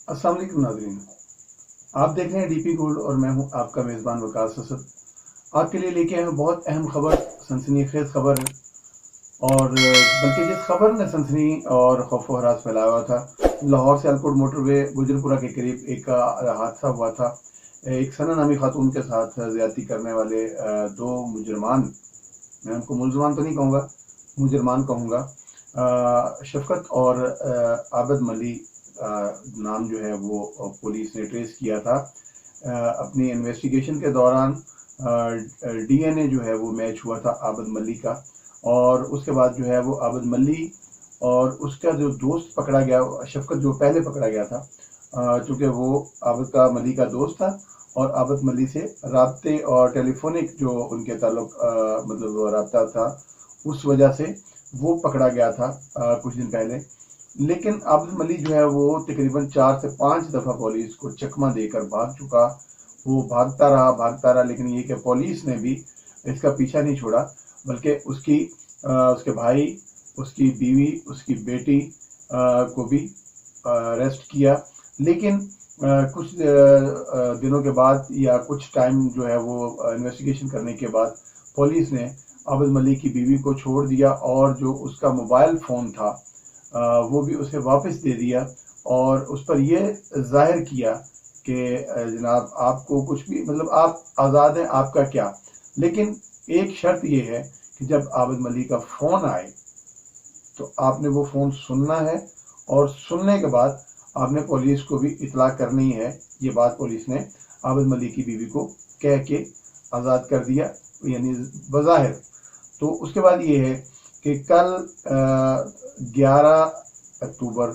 अस्सलाम वालेकुम नाज़रीन, आप देख रहे हैं डीपी गोल्ड और मैं हूं आपका मेज़बान वकास असद। आपके लिए लेके आए हैं बहुत अहम खबर, सनसनीखेज खबर। और बल्कि जिस खबर ने सनसनी और खौफ व हरास फैलाया हुआ था, लाहौर से सियालकोट मोटरवे गुजरपुरा के करीब एक हादसा हुआ था। एक सना नामी खातून के साथ ज्यादती करने वाले दो मुजरमान, मैं उनको मुलजमान तो नहीं कहूँगा, मुजरमान कहूँगा। शफकत और आबद मली नाम जो है वो पुलिस ने ट्रेस किया था। अपनी इन्वेस्टिगेशन के दौरान डीएनए जो है वो मैच हुआ था आबद मली का। और उसके बाद जो है वो आबद मली और उसका जो दोस्त पकड़ा गया, शफकत जो पहले पकड़ा गया था, चूँकि वो आबद का मली का दोस्त था और आबद मली से राब्ते और टेलीफोनिक जो उनके ताल्लुक मतलब राब्ता था, उस वजह से वो पकड़ा गया था कुछ दिन पहले। लेकिन आबद मली जो है वो तकरीबन 4 से 5 दफ़ा पुलिस को चकमा देकर भाग चुका। वो भागता रहा, लेकिन ये कि पुलिस ने भी इसका पीछा नहीं छोड़ा, बल्कि उसके भाई, उसकी बीवी, उसकी बेटी को भी अरेस्ट किया। लेकिन कुछ दिनों के बाद या कुछ टाइम जो है वो इन्वेस्टिगेशन करने के बाद पुलिस ने आबद मली की बीवी को छोड़ दिया और जो उसका मोबाइल फ़ोन था वो भी उसे वापस दे दिया और उस पर यह जाहिर किया कि जनाब आपको कुछ भी, मतलब आप आज़ाद हैं, आपका क्या। लेकिन एक शर्त यह है कि जब आबद मली का फ़ोन आए तो आपने वो फ़ोन सुनना है और सुनने के बाद आपने पुलिस को भी इतला करनी है। ये बात पुलिस ने आबद मली की बीवी को कह के आज़ाद कर दिया, यानी बज़ाहिर। तो उसके बाद ये है कि कल 11 अक्टूबर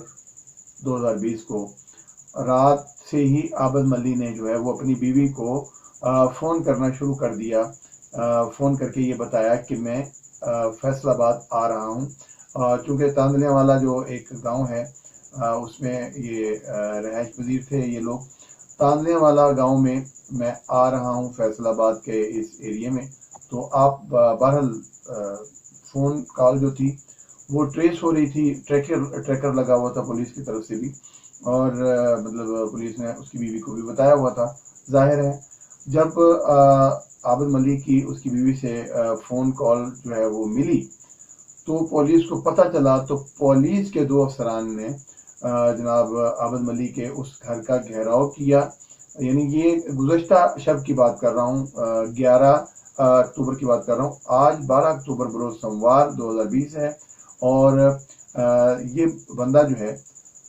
2020 को रात से ही आबद मली ने जो है वो अपनी बीवी को फ़ोन करना शुरू कर दिया। फ़ोन करके ये बताया कि मैं फैसलाबाद आ रहा हूँ, चूँकि तांदलिया वाला जो एक गांव है उसमें ये रहायश पजीर थे ये लोग। तांदलिया वाला गांव में मैं आ रहा हूँ फैसलाबाद के इस एरिया में। तो आप बहरहाल फ़ोन कॉल जो थी वो ट्रेस हो रही थी, ट्रैकर लगा हुआ था पुलिस की तरफ से भी, और मतलब पुलिस ने उसकी बीवी को भी बताया हुआ था। जाहिर है जब आबद मली की उसकी बीवी से फ़ोन कॉल जो है वो मिली तो पुलिस को पता चला, तो पुलिस के 2 अफसरान ने जनाब आबद मली के उस घर का घेराव किया। यानी ये गुज़श्ता शब की बात कर रहा हूँ, 11 अक्टूबर की बात कर रहा हूँ। आज 12 अक्टूबर बरोज़ सोमवार 2020 है और ये बंदा जो है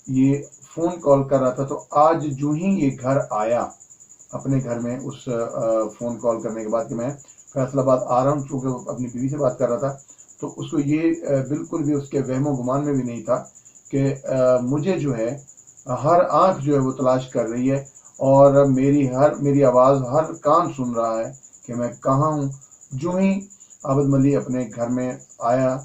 ये फ़ोन कॉल कर रहा था। तो आज जो ही ये घर आया अपने घर में, उस फ़ोन कॉल करने के बाद कि मैं फैसलाबाद आ रहा हूँ, चूँकि अपनी बीवी से बात कर रहा था, तो उसको ये बिल्कुल भी उसके वहमो गुमान में भी नहीं था कि मुझे जो है हर आँख जो है वो तलाश कर रही है और मेरी आवाज़ हर कान सुन रहा है कि मैं कहाँ हूँ। जो ही आबद मली अपने घर में आया,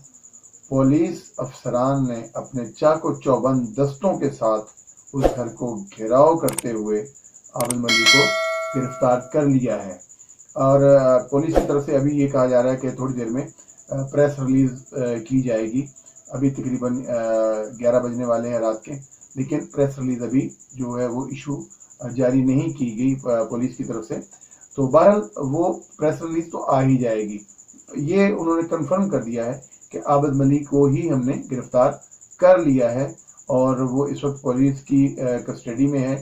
पुलिस अफसरान ने अपने चाको चौबंद दस्तों के साथ उस घर को घेराव करते हुए आबद मली को गिरफ्तार कर लिया है। और पुलिस की तरफ से अभी ये कहा जा रहा है कि थोड़ी देर में प्रेस रिलीज की जाएगी। अभी तकरीबन 11 बजने वाले हैं रात के, लेकिन प्रेस रिलीज अभी जो है वो इशू जारी नहीं की गई पुलिस की तरफ से। तो बहरहाल वो प्रेस रिलीज तो आ ही जाएगी। ये उन्होंने कंफर्म कर दिया है कि आबद मली को ही हमने गिरफ्तार कर लिया है और वो इस वक्त पुलिस की कस्टडी में है।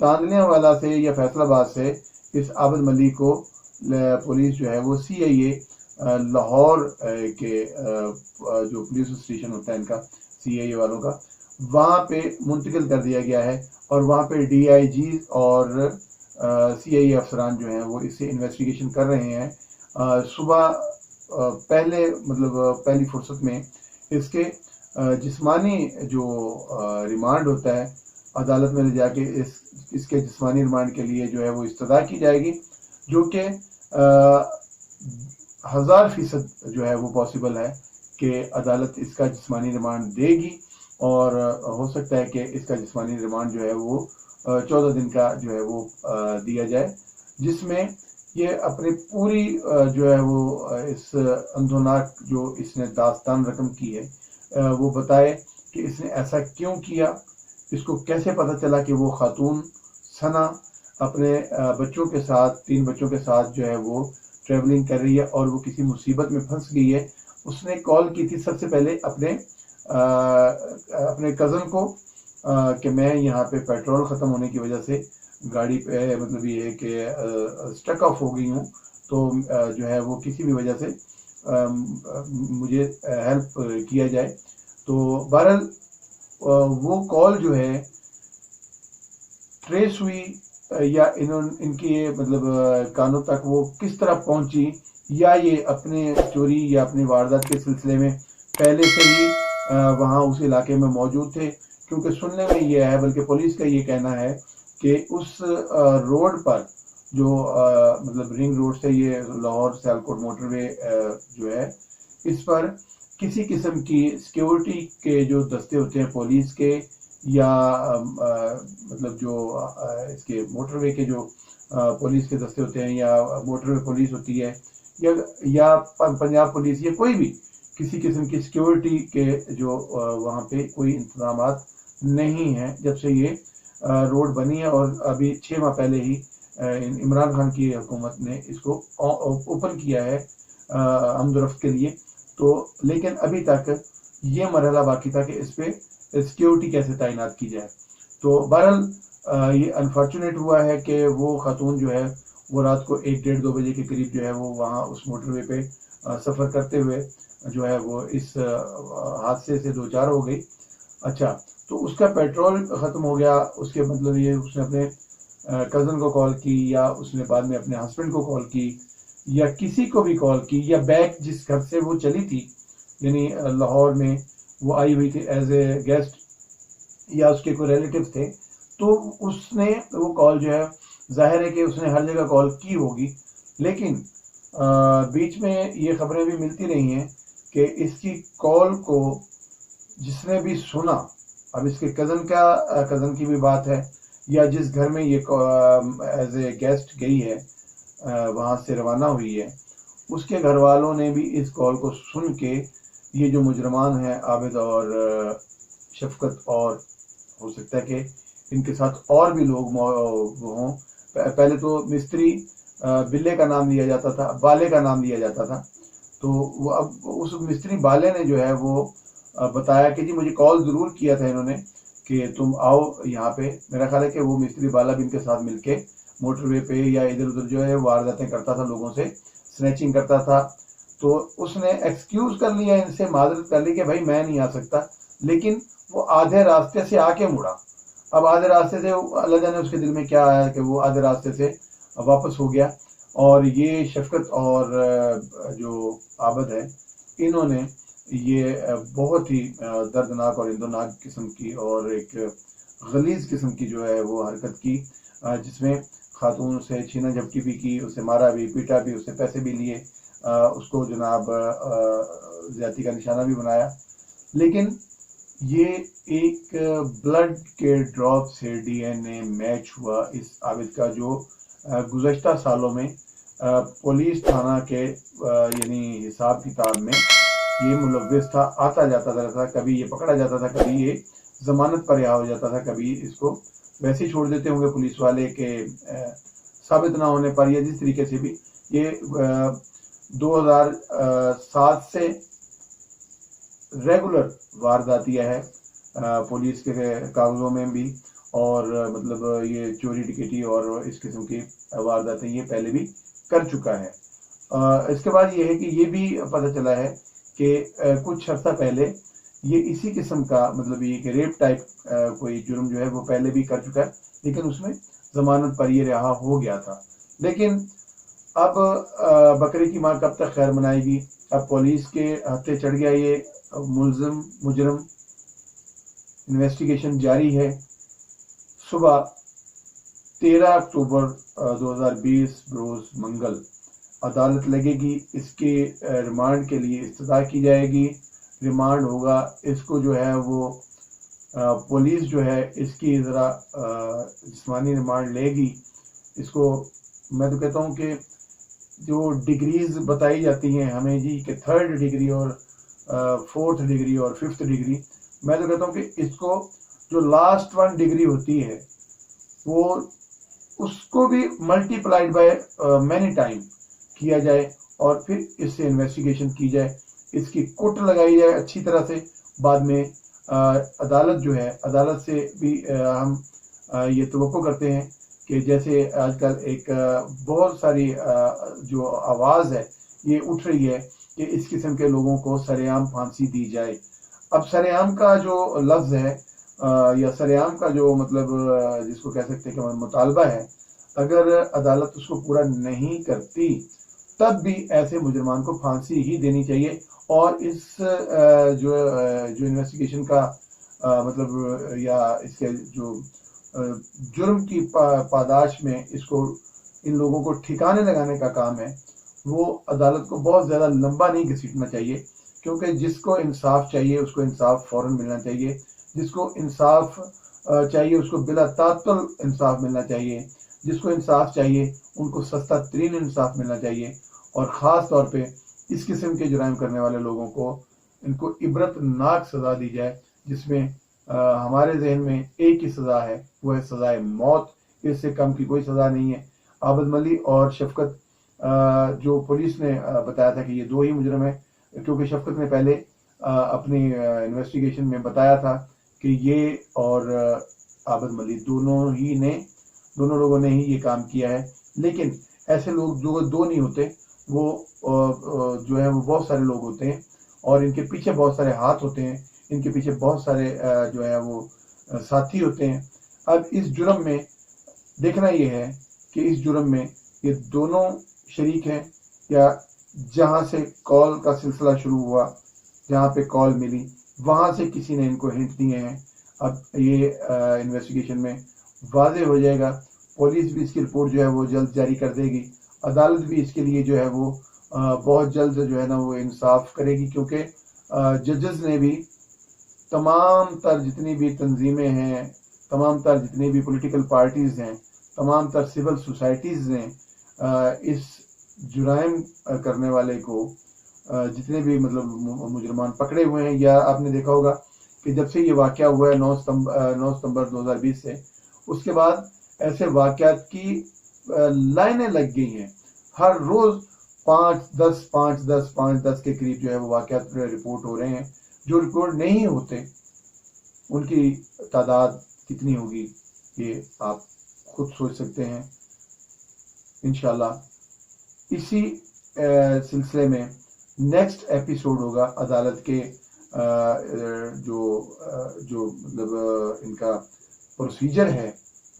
तांदलिया वाला से या फैसलाबाद से इस आबद मली को पुलिस जो है वो CIA लाहौर के जो पुलिस स्टेशन होता है इनका, CIA वालों का, वहाँ पे मुंतकिल कर दिया गया है और वहाँ पे DIG और CIA अफसरान जो हैं वो इससे इन्वेस्टिगेशन कर रहे हैं। सुबह पहली फुर्सत में इसके जिस्मानी जो रिमांड होता है, अदालत में ले जाके इसके जिस्मानी रिमांड के लिए जो है वो इस्तदा की जाएगी, जो कि 1000% जो है वो पॉसिबल है कि अदालत इसका जिस्मानी रिमांड देगी। और हो सकता है कि इसका जिस्मानी रिमांड जो है वो 14 दिन का जो है वो दिया जाए, जिसमें ये अपनी पूरी जो है वो इस अंधोनाक जो इसने दास्तान रकम की है वो बताए कि इसने ऐसा क्यों किया, इसको कैसे पता चला कि वो खातून सना अपने बच्चों के साथ, 3 बच्चों के साथ जो है वो ट्रैवलिंग कर रही है और वो किसी मुसीबत में फंस गई है। उसने कॉल की थी सबसे पहले अपने कज़न को कि मैं यहाँ पे पेट्रोल ख़त्म होने की वजह से गाड़ी पे मतलब ये है कि स्टक ऑफ हो गई हूँ, तो जो है वो किसी भी वजह से मुझे हेल्प किया जाए। तो बहरहाल वो कॉल जो है ट्रेस हुई या इनके मतलब कानों तक वो किस तरह पहुंची, या ये अपने चोरी या अपनी वारदात के सिलसिले में पहले से ही वहाँ उस इलाके में मौजूद थे। क्योंकि सुनने में ये है, बल्कि पुलिस का ये कहना है कि उस रोड पर जो मतलब रिंग रोड से ये लाहौर सियालकोट मोटरवे जो है, इस पर किसी किस्म की सिक्योरिटी के जो दस्ते होते हैं पुलिस के या मतलब जो इसके मोटरवे के जो पुलिस के दस्ते होते हैं या मोटरवे पुलिस होती है या पंजाब पुलिस या कोई भी किसी किस्म की सिक्योरिटी के जो वहाँ पे कोई इंतजामात नहीं है जब से ये रोड बनी है। और अभी 6 माह पहले ही इमरान खान की हुकूमत ने इसको ओपन किया है हमदरफ्त के लिए। तो लेकिन अभी तक ये मरहला बाकी था कि इस पे सिक्योरिटी कैसे तैनात की जाए। तो बहरहाल ये अनफॉर्चुनेट हुआ है कि वो खातून जो है वो रात को 1, 1:30, 2 बजे के करीब जो है वो वहाँ उस मोटरवे पे सफ़र करते हुए जो है वो इस हादसे से 2 चार हो गई। अच्छा, तो उसका पेट्रोल ख़त्म हो गया, उसके मतलब ये उसने अपने कज़न को कॉल की या उसने बाद में अपने हस्बैंड को कॉल की या किसी को भी कॉल की, या बैक जिस घर से वो चली थी यानी लाहौर में वो आई हुई थी एज ए गेस्ट या उसके कोई रिलेटिव थे, तो उसने वो कॉल जो है जाहिर है कि उसने हर जगह कॉल की होगी। लेकिन बीच में ये खबरें भी मिलती रही हैं कि इसकी कॉल को जिसने भी सुना, अब इसके कज़न की भी बात है या जिस घर में ये एज ए गेस्ट गई है वहाँ से रवाना हुई है, उसके घर वालों ने भी इस कॉल को सुन के ये जो मुजरमान हैं आबिद और शफकत, और हो सकता है कि इनके साथ और भी लोग हों। पहले तो मिस्त्री बिल्ले का नाम लिया जाता था, बाले का नाम लिया जाता था। तो वो अब उस मिस्त्री बाले ने जो है वो बताया कि जी मुझे कॉल ज़रूर किया था इन्होंने कि तुम आओ यहाँ पे। मेरा ख्याल है कि वो मिस्त्री बाला भी इनके साथ मिलके मोटरवे पे या इधर उधर जो है वारदातें करता था, लोगों से स्नैचिंग करता था। तो उसने एक्सक्यूज़ कर लिया इनसे, माजरत कर ली कि भाई मैं नहीं आ सकता, लेकिन वो आधे रास्ते से आके मुड़ा। अब आधे रास्ते से अल्लाह जाने उसके दिल में क्या आया कि वो आधे रास्ते से वापस हो गया। और ये शफकत और जो आबद है, इन्होंने ये बहुत ही दर्दनाक और इंदोनाक किस्म की और एक गलीज किस्म की जो है वो हरकत की, जिसमें खातून से छीना झपटी भी की, उसे मारा भी, पीटा भी, उससे पैसे भी लिए, उसको जनाब ज़्यादती का निशाना भी बनाया। लेकिन ये एक ब्लड के ड्रॉप से डीएनए मैच हुआ इस आबिद का, जो गुज़श्ता सालों में पुलिस थाना के यानी हिसाब किताब में ये मुलव्विस था, आता जाता था। कभी ये पकड़ा जाता था, कभी ये ज़मानत पर रिहा हो जाता था, कभी इसको वैसे ही छोड़ देते होंगे पुलिस वाले के साबित ना होने पर, या जिस तरीके से भी। ये 2007 से रेगुलर वारदातियाँ है पुलिस के कागज़ों में भी, और मतलब ये चोरी टिकटी और इस किस्म की वारदातें ये पहले भी कर चुका है। इसके बाद ये है कि ये भी पता चला है कि कुछ अर्सा पहले ये इसी किस्म का मतलब ये कि रेप टाइप कोई जुर्म जो है वो पहले भी कर चुका है, लेकिन उसमें ज़मानत पर ये रिहा हो गया था। लेकिन अब बकरे की माँ कब तक खैर मनाएगी। अब पुलिस के हत्थे चढ़ गया ये मुजरम, इन्वेस्टिगेशन जारी है। सुबह 13 अक्टूबर 2020 रोज़ मंगल अदालत लगेगी, इसके रिमांड के लिए इस्तदा की जाएगी। रिमांड होगा, इसको जो है वो पुलिस जो है इसकी ज़रा जिस्मानी रिमांड लेगी। इसको मैं तो कहता हूँ कि जो डिग्रीज़ बताई जाती हैं हमें जी कि 3rd डिग्री और 4th डिग्री और 5th डिग्री, मैं तो कहता हूँ कि इसको जो लास्ट 1 डिग्री होती है वो उसको भी मल्टीप्लाइड बाय मैनी टाइम किया जाए और फिर इससे इन्वेस्टिगेशन की जाए, इसकी कुट लगाई जाए अच्छी तरह से। बाद में अदालत जो है, अदालत से भी हम ये तवक्को करते हैं कि जैसे आजकल एक बहुत सारी जो आवाज़ है ये उठ रही है कि इस किस्म के लोगों को सरेआम फांसी दी जाए। अब सरेआम का जो लफ्ज़ है या सरेआम का जो मतलब जिसको कह सकते हैं कि मुतालबा है, अगर अदालत उसको पूरा नहीं करती तब भी ऐसे मुजरमान को फांसी ही देनी चाहिए। और इस जो इन्वेस्टिगेशन का मतलब या इसके जो जुर्म की पादाश में इसको इन लोगों को ठिकाने लगाने का काम है, वो अदालत को बहुत ज़्यादा लंबा नहीं घसीटना चाहिए, क्योंकि जिसको इंसाफ चाहिए उसको इंसाफ फ़ौरन मिलना चाहिए, जिसको इंसाफ चाहिए उसको बिला तात्तुल इंसाफ मिलना चाहिए, जिसको इंसाफ चाहिए उनको सस्ता तरीन इंसाफ मिलना चाहिए। और ख़ास तौर पे इस किस्म के जुराइम करने वाले लोगों को इनको इबरतनाक सज़ा दी जाए, जिसमें हमारे जहन में एक ही सज़ा है, वो है सज़ाए मौत। इससे कम की कोई सज़ा नहीं है। आबद मली और शफकत जो पुलिस ने बताया था कि ये 2 ही मुजरम है, क्योंकि शफकत ने पहले अपनी इन्वेस्टिगेशन में बताया था कि ये और आबद मली दोनों लोगों ने ही ये काम किया है। लेकिन ऐसे लोग जो 2 नहीं होते, वो जो है वो बहुत सारे लोग होते हैं और इनके पीछे बहुत सारे हाथ होते हैं, इनके पीछे बहुत सारे जो है वो साथी होते हैं। अब इस जुर्म में देखना ये है कि इस जुर्म में ये दोनों शरीक हैं, या जहाँ से कॉल का सिलसिला शुरू हुआ, जहाँ पे कॉल मिली वहाँ से किसी ने इनको हिंट दिए हैं। अब ये इन्वेस्टिगेशन में वाज़ेह हो जाएगा। पुलिस भी इसकी रिपोर्ट जो है वो जल्द जारी कर देगी, अदालत भी इसके लिए जो है वो बहुत जल्द जो है ना वो इंसाफ करेगी, क्योंकि जजेस ने भी तमाम तर जितनी भी तंजीमें हैं, तमाम तर जितनी भी पॉलिटिकल पार्टीज़ हैं, तमाम तर सिविल सोसाइटीज़ ने इस जुराइम करने वाले को जितने भी मतलब मुजरमान पकड़े हुए हैं, या आपने देखा होगा कि जब से ये वाक़या हुआ है 9 सितंबर 2020 से, उसके बाद ऐसे वाक़यात की लाइनें लग गई हैं। हर रोज़ 5-10 के करीब जो है वो वाक़यात रिपोर्ट हो रहे हैं। जो रिपोर्ट नहीं होते उनकी तादाद कितनी होगी ये आप खुद सोच सकते हैं। इंशाल्लाह इसी सिलसिले में नेक्स्ट एपिसोड होगा अदालत के जो मतलब इनका प्रोसीजर है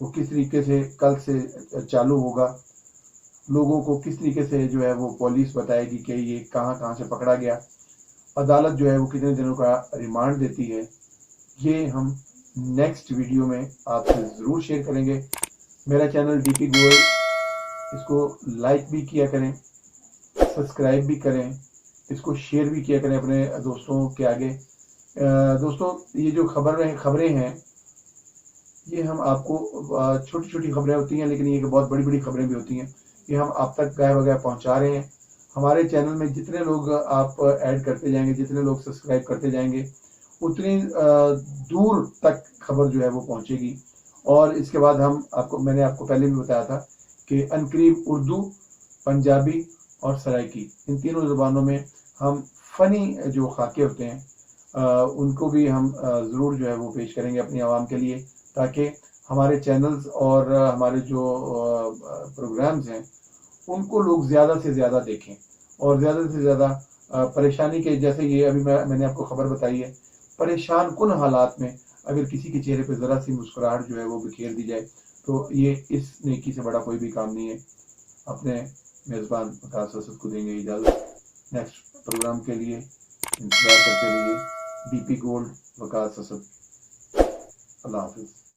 वो किस तरीके से कल से चालू होगा, लोगों को किस तरीके से जो है वो पुलिस बताएगी कि ये कहाँ से पकड़ा गया, अदालत जो है वो कितने दिनों का रिमांड देती है। ये हम नेक्स्ट वीडियो में आपसे ज़रूर शेयर करेंगे। मेरा चैनल डीपी गोयल, इसको लाइक भी किया करें, सब्सक्राइब भी करें, इसको शेयर भी किया करें अपने दोस्तों के आगे। दोस्तों ये जो खबरें हैं ये हम आपको छोटी छोटी खबरें होती हैं, लेकिन ये बहुत बड़ी बड़ी खबरें भी होती हैं, ये हम आप तक गाय वगैरह पहुंचा रहे हैं। हमारे चैनल में जितने लोग आप ऐड करते जाएंगे, जितने लोग सब्सक्राइब करते जाएंगे, उतनी दूर तक खबर जो है वो पहुंचेगी। और इसके बाद मैंने आपको पहले भी बताया था कि अनकरीब उर्दू, पंजाबी और सराइकी, इन तीनों ज़ुबानों में हम फ़नी जो खाके होते हैं उनको भी हम ज़रूर जो है वो पेश करेंगे अपनी आवाम के लिए, ताकि हमारे चैनल्स और हमारे जो प्रोग्राम्स हैं उनको लोग ज़्यादा से ज़्यादा देखें और ज़्यादा से ज़्यादा परेशानी के, जैसे ये अभी मैंने आपको खबर बताई है, परेशान कुन हालात में अगर किसी के चेहरे पे ज़रा सी मुस्कुराहट जो है वो बिखेर दी जाए, तो ये इस नेकी से बड़ा कोई भी काम नहीं है। अपने मेज़बान वकास असद को देंगे इजाज़त। नेक्स्ट प्रोग्राम के लिए इंतज़ार करते रहिए। DP gold, Waqas Asad. अल्लाह हाफ़िज़।